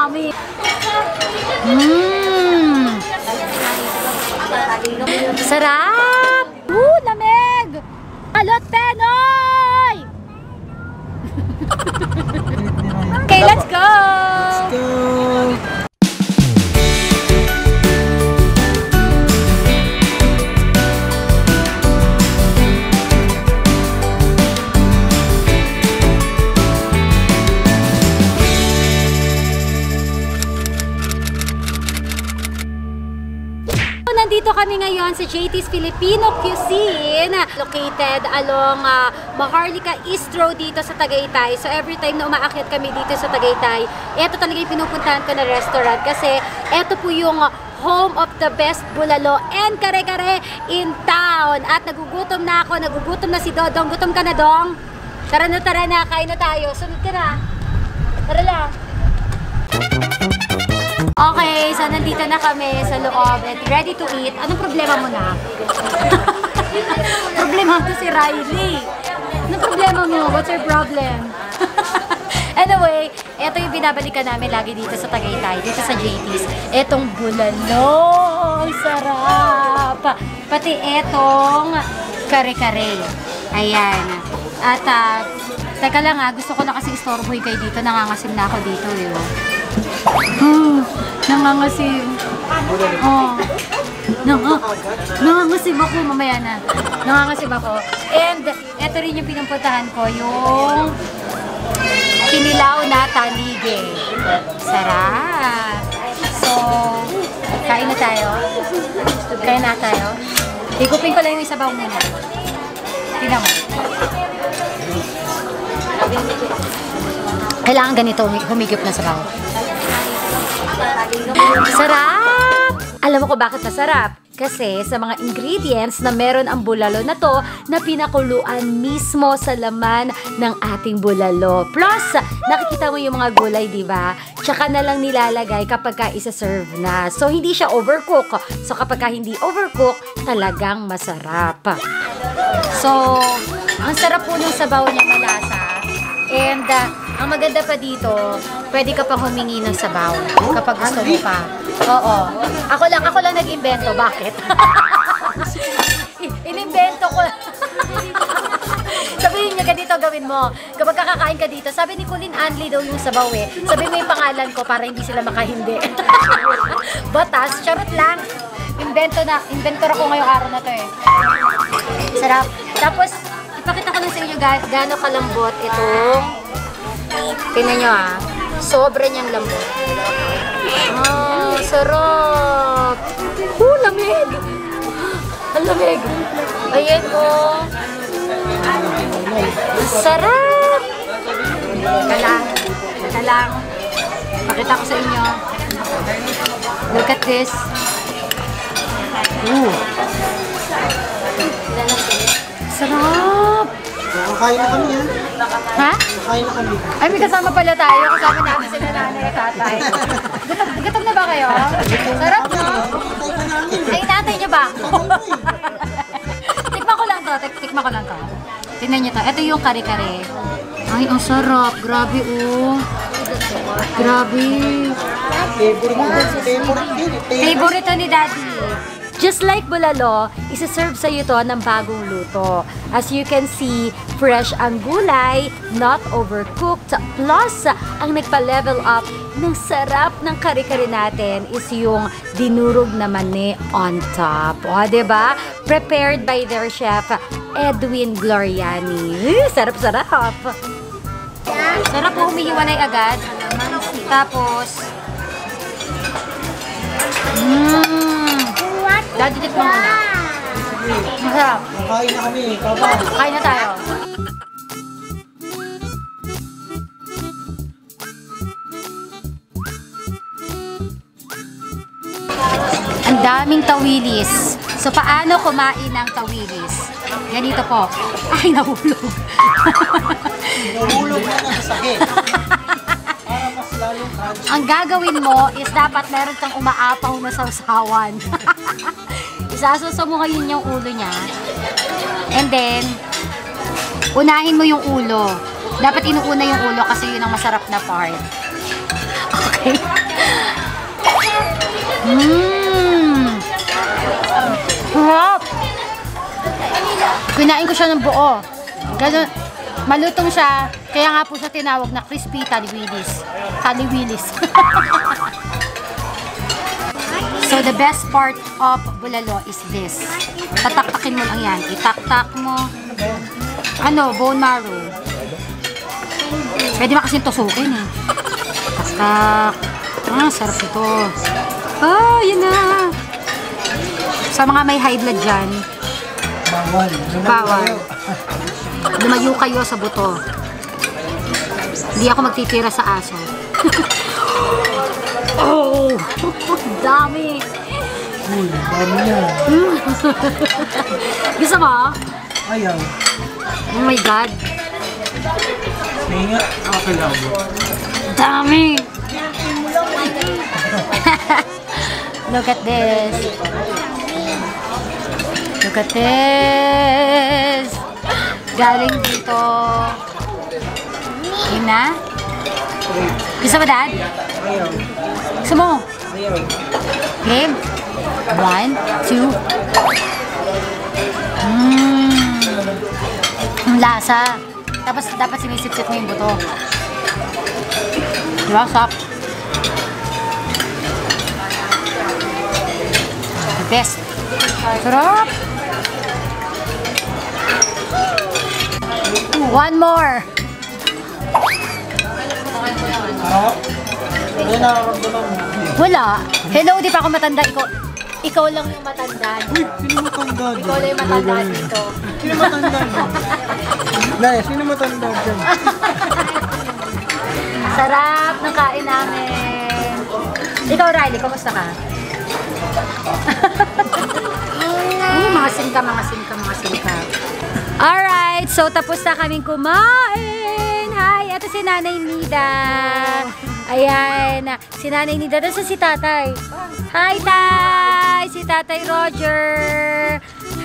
mami. Sarap! Lamig! Alot Penoy! Okay, let's go! Let's go! Nandito kami ngayon sa JT's Filipino Cuisine, located along Maharlika East Road dito sa Tagaytay. So every time na umaakyat kami dito sa Tagaytay, ito talaga yung pinupuntahan ko na restaurant kasi ito po yung home of the best bulalo and kare-kare in town. At nagugutom na ako, nagugutom na si Dodong. Gutom ka na, Dong? Tara na, kain na tayo. Sunod ka na. Tara lang. Okay, so nandito na kami sa loob at ready to eat. Anong problema mo na? Problema to si Riley. Anong problema mo? What's your problem? Anyway, ito yung binabalikan namin lagi dito sa Tagaytay, dito sa JT's. Etong bulalo, ang sarap! Pati etong kare-kare. Ayan. At, teka lang gusto ko na kasi istorboy kayo dito. Nangangasim na ako dito nangangasim. Nangangasim ako mamaya na. Nangangasim ako. And ito rin yung pinupuntahan ko, yung kinilaw na talige. Sarap. So, kain na tayo. Kain na tayo. Higupin ko lang yung isabaw muna. Tingnan mo. Kailangan ganito humigop na sabaw. Sarap! Alam mo ko bakit masarap? Kasi sa mga ingredients na meron ang bulalo na to na pinakuluan mismo sa laman ng ating bulalo. Plus, nakikita mo yung mga gulay, di ba? Tsaka na lang nilalagay kapag ka isa-serve na. So, hindi siya overcook. So, kapag ka hindi overcook, talagang masarap. So, ang sarap po ng sabaw niya, malasa. And, ang maganda pa dito, pwede ka pang humingi ng sabaw kapag gusto mo pa. Oo. Ako lang nag-invento. Bakit? Inimbento ko. Sabihin niya, ganito gawin mo. Kapag kakakain ka dito, sabi ni Colleen Anley daw yung sabaw sabi mo yung pangalan ko para hindi sila makahindi. Batas, charot lang. Inventor ako ngayong araw na to Sarap. Tapos, ipakita ko lang sa inyo gaano kalambot itong tingnan nyo sobra niyang lambot. Sarap. Lamig. Ang lamig. Ayan sarap. Kalang. Pakita ko sa inyo. Look at this. Sarap. Kakain na kami Ha? Kakain na kami. Ay, may kasama pala tayo. Kasama namin sila nanay at tatay. Gutom na ba kayo? Sarap, no? Ay, natay niyo ba? Tikman ko lang to. Tingnan niyo to. Ito yung kare-kare. Ay, ang sarap. Grabe, Grabe. Favorite ni Daddy. Just like bulalo, isa-serve sa iyo to ng bagong luto. As you can see, fresh ang gulay, not overcooked. Plus, ang nagpa-level up ng sarap ng kare-kare natin is yung dinurog na mani on top. O, diba? Prepared by their chef, Edwin Gloriani. Sarap-sarap! Sarap po, humihiwalay agad. Tapos, Daddy, tikman mo na. Masarap. Kain na kami. Kain na tayo. Ang daming tawilis. So, paano kumain ng tawilis? Ganito po. Ay, nahulog. Nahulog na sa sakit. Para mas lalong crunchy. Ang gagawin mo is dapat meron kang umaapaw na sausawan. Isasuso mo ngayon yung ulo niya. And then, unahin mo yung ulo. Dapat inuuna yung ulo kasi yun ang masarap na part. Okay. Sarap! Kinain ko siya ng buo. Ganun, malutong siya. Kaya nga po siya tinawag na crispy taliwilis. Taliwilis. So the best part of bulalo is this. Tataktakin mo lang yan. Itaktak mo. Ano, bone marrow. Pwede makasing tusukin eh. Taktak. Ah, sarap ito. Ah, yun na. Sa mga may high blood dyan, Bawal. bawal. Lumayo kayo sa buto. Hindi ako magtitira sa aso. Oh! Dami! Uy, dami yan. Gusto mo? Ayaw. Oh my God! Sige nga. Okay lang. Dami! Look at this! Look at this! Galing dito. Yun na? Gusto mo, Dad? Ayaw. Gusto mo? Ayaw. Game? 1, 2. Ang lasa. Tapos dapat sinisip-sip mo yung buto. Diba? Sarap. The best. Sarap. One more. Ano nakakamdaman mo? Wala. Hello, di pa ako matanda. Ikaw lang yung matanda. Uy, sino matanda dyan? Ikaw lang yung matanda dito. Sino matanda dyan? Nay, sino matanda dyan? Sarap ng kain namin. Ikaw, Riley, kumusta ka? Mga singka. Alright, so tapos na kaming kumain. Hi, ito si Nanay Nida. Ayan, si Nanay Nida. Tapos si Tatay. Hi, Tay! Si Tatay Roger.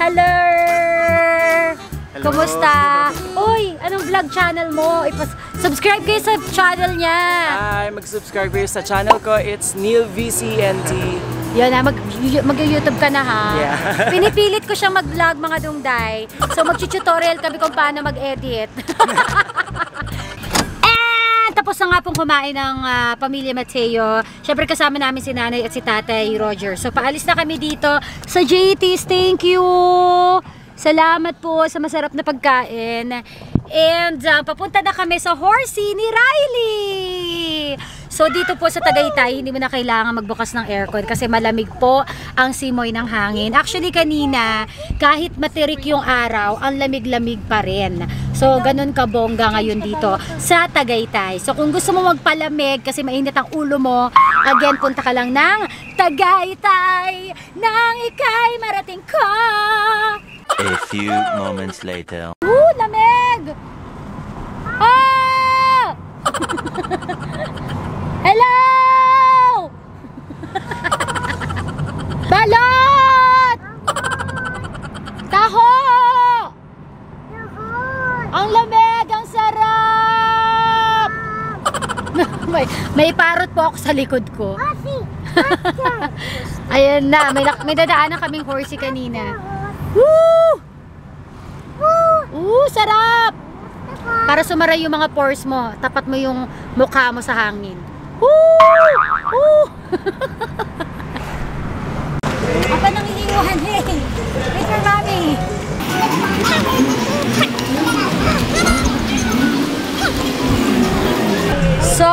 Hello! Kumusta? Uy, anong vlog channel mo? Subscribe kayo sa channel niya. Hi, mag-subscribe kayo sa channel ko. It's Neil VCNT. Yan na, mag-YouTube ka na ha. Yeah. Pinipilit ko siyang mag-vlog mga dungday. So mag-tutorial kami kung paano mag-edit. And tapos na nga pong kumain ng Pamilya Mateo. Siyempre kasama namin si Nanay at si Tatay Roger. So paalis na kami dito sa JT's. Thank you! Salamat po sa masarap na pagkain. And papunta na kami sa horsey ni Riley. So dito po sa Tagaytay, hindi mo na kailangan magbukas ng aircon kasi malamig po ang simoy ng hangin. Actually kanina, kahit matirik yung araw, ang lamig-lamig pa rin. So ganun kabongga ngayon dito sa Tagaytay. So kung gusto mo magpalamig kasi mainit ang ulo mo, again punta ka lang ng Tagaytay nang ika'y marating ko. A few moments later. Lamig! Ah! Hello! Balot! Taho! Ang lamig! Ang sarap! may parot po ako sa likod ko. Ayan na, may dadaanan kaming horsey kanina. Woo! Sarap! Para sumaray yung mga pores mo, tapat mo yung mukha mo sa hangin. Woo! Apa nang iniiwan eh? Wait for mommy! So,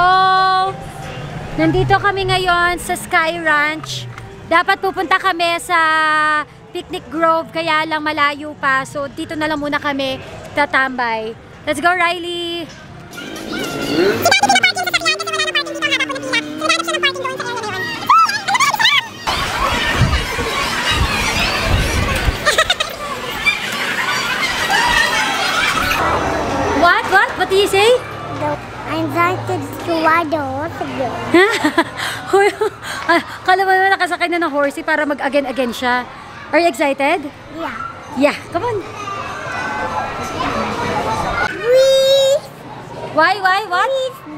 nandito kami ngayon sa Sky Ranch. Dapat pupunta kami sa Picnic Grove, kaya lang malayo pa. So, dito na lang muna kami tatambay. Let's go, Riley! What do you say? I'm excited to ride the horse again. Kala mo naman nakasakay na ng horsey para mag-again-again siya. Are you excited? Yeah. Yeah, come on. Wee! Why? What?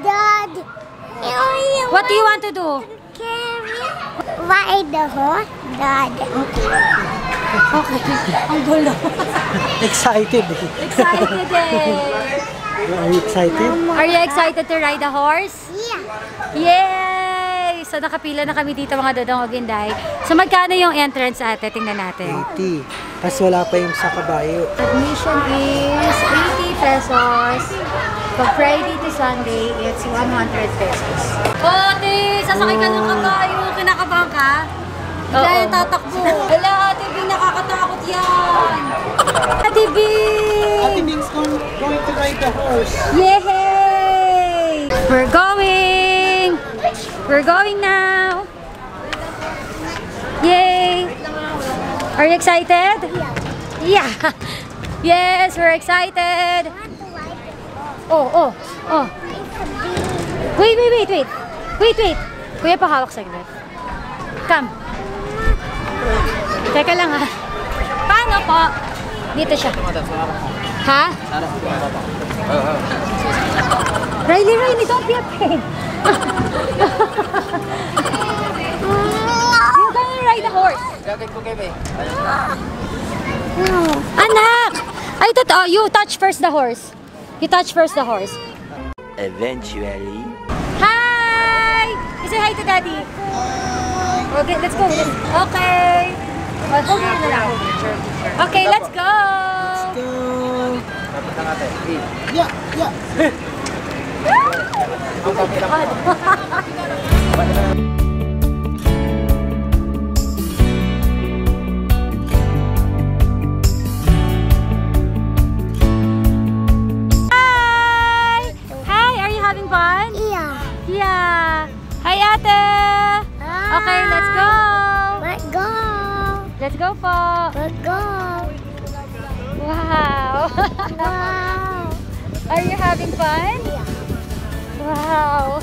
Dad. What do you want to do? Ride the horse, Dad. Okay. Ang gulo. Excited. Excited eh. Are you excited? Are you excited to ride a horse? Yeah. Yay! So nakapila na kami dito mga Dodong Oginday. So magkano yung entrance ate? Tingnan natin. 80. Tapos wala pa yung sa kabayo. Admission is 80 pesos. From Friday to Sunday, it's 100 pesos. Ate, sasakay ka ng kabayo. Kinakabahan ka? Kaya tatakbo. Wala, Ate B, nakakatakot yan. Ate B! Ate Bing's going to ride the horse. Yay! We're going! We're going now! Yay! Are you excited? Yeah! Yes, we're excited! Oh. Wait. Wait. Kuya, pahawak saglit. Come. Teka lang ha. Paano po? Dito siya. Ha? Riley, don't be afraid. You're gonna ride a horse. Anak! Ay, totoo. You touch first the horse. Eventually. Hi! Say hi to Daddy. Okay, let's go. Okay. Okay, let's go. Go. Yeah. Hi, are you having fun? Yeah. Hi, Ate. Okay, let's go. Let's go po. Wow. Wow. Are you having fun? Wow.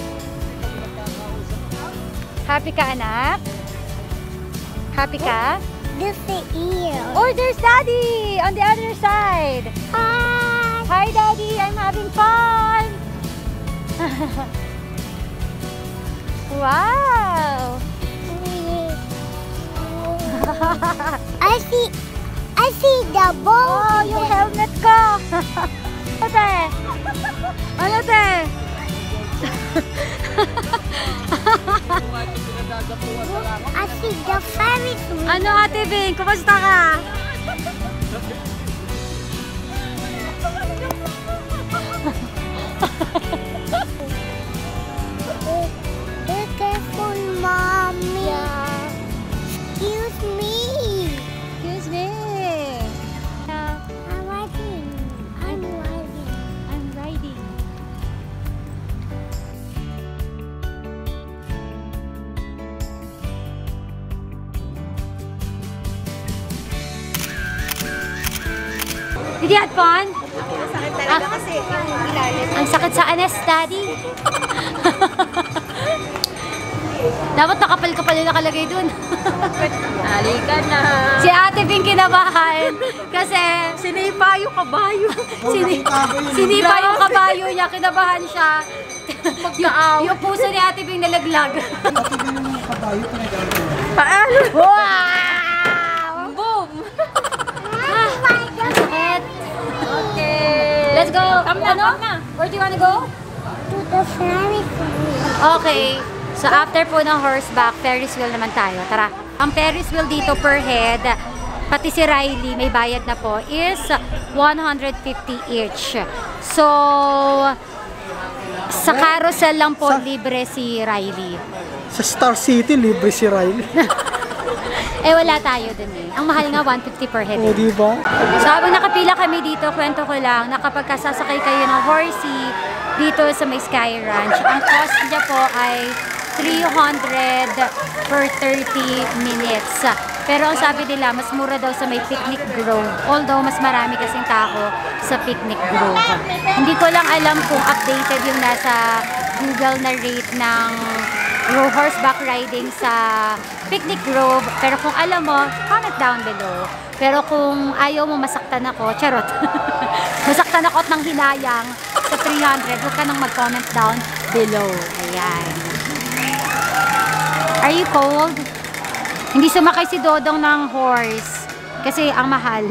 Happy ka, anak? Happy ka? This is ear. Oh, there's Daddy on the other side. Hi. Hi, Daddy. I'm having fun. Wow. I see the ball. Oh, yung helmet ko. Ate. Ano, te? I see the Ferris wheel. Ano, Ate Bing? Kumusta ka? Be careful, Mommy. Excuse me. Excuse me. I'm riding. I'm riding. Did you have fun? Sakit talaga kasi ilalim. Ang sakit sa anes, Daddy. Dapat nakapal-kapal yung nakalagay dun. Halika na. Si Ate Bing kinabahan kasi Sinipa yung kabayo. sinipa yung kabayo niya, kinabahan siya. yung puso ni Ate Bing nalaglag. Paano? Wow! Boom! Ang sakit. Okay. Let's go. Come na. Where do you wanna go? To the Ferris wheel. Okay. So after po ng horseback, Ferris wheel naman tayo. Tara. Ang Ferris wheel dito per head, pati si Riley, may bayad na po, is 150 each. So, sa carousel lang po, libre si Riley. Sa Star City, libre si Riley. Eh, wala tayo dun eh. Ang mahal nga, 150 per head. O, diba? So, habang nakapila kami dito, kwento ko lang na kapag kasasakay kayo ng horsey dito sa may Sky Ranch, ang cost niya po ay 300 per 30 minutes. Pero ang sabi nila, mas mura daw sa may Picnic Grove. Although, mas marami kasing tao sa Picnic Grove. Hindi ko lang alam kung updated yung nasa Google na rate ng horseback riding sa Picnic Grove. Pero kung alam mo, comment down below. Pero kung ayaw mo masaktan ako, charot. Masaktan ako at nang hinayang sa 300, huwag ka nang mag-comment down. below. Ayan. Are you cold? Hindi sumakay si Dodong ng horse kasi ang mahal.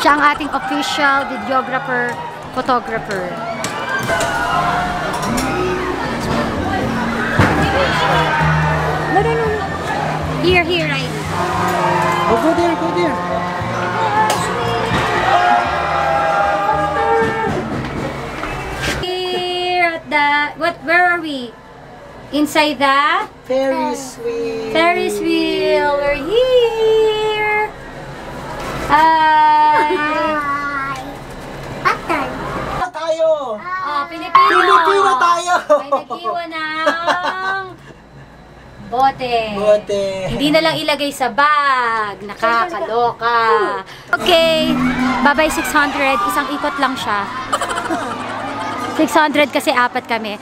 Siya ang ating official videographer, photographer. No. Here, right? Oh, go there, go there. Here at the, where are we? Inside the Ferris wheel. Ferris wheel. We're here. Hi. Atan. Tayo. Oh, Pilipino. Pilipino tayo. May nag-iwan ng bote. Bote. Hindi na lang ilagay sa bag. Nakakaloka. Okay. Bye-bye 600. Isang ikot lang siya. 600 kasi apat kami.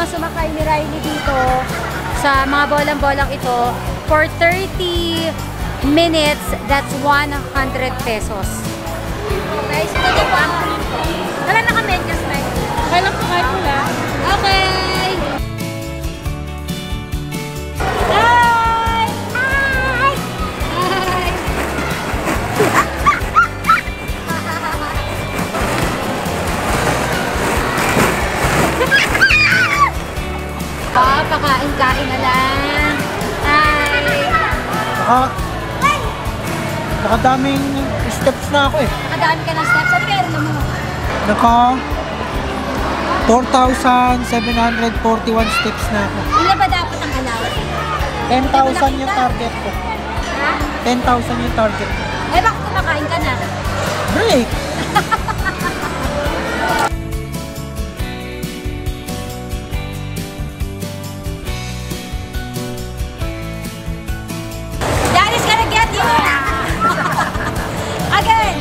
Sumakay ni Riley dito sa mga bolang-bolang ito for 30 minutes. That's 100 pesos. Guys, ito na ba? Wala na kami, just like. Kailan kumain mo na? Okay! Hi! Hi! Hi! Pakain-kain na lang. Hi! Nakadaming steps na ako eh. Nakadami ka ng steps. Ano meron na mo? Naka 4,741 steps na ako. Ilan ba dapat ang allowance? 10,000 yung target ko. Ha? 10,000 yung target ko. Eh, bakit kumakain ka na? Break! Daddy's gonna get you! Again!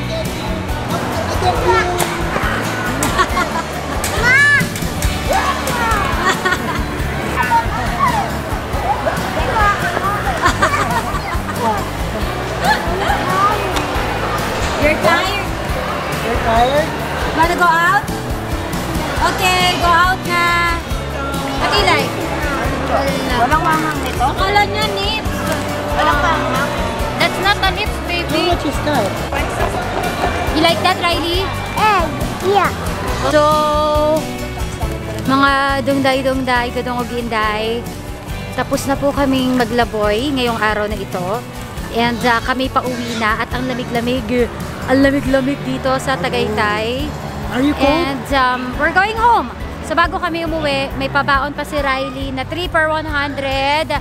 You're tired? You're tired? Wanna go out? Okay, go out na. Matilay? Walang manghang nito? Akala niya nips. Walang manghang. That's not a nips, How baby. much is that? You like that, Riley? Egg. Yeah. So, mga dungday-dungday, gadong-oginday, tapos na po kaming maglaboy ngayong araw na ito. And kami pa uwi na at ang lamig-lamig dito sa Tagaytay. Are you cold? And we're going home. So bago kami umuwi, may pabaon pa si Riley na 3 for 100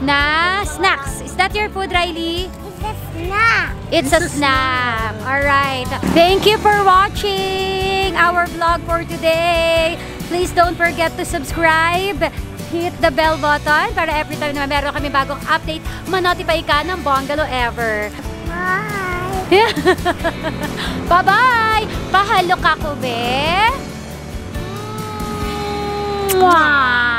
na snacks. Is that your food, Riley? It's a snack. It's a snack. Alright. Thank you for watching our vlog for today. Please don't forget to subscribe. Hit the bell button para every time na meron kami bagong update, ma-notify ka ng Bongalo Ever. Bye. Bye-bye! Pahalo ka ko, be! Mwah!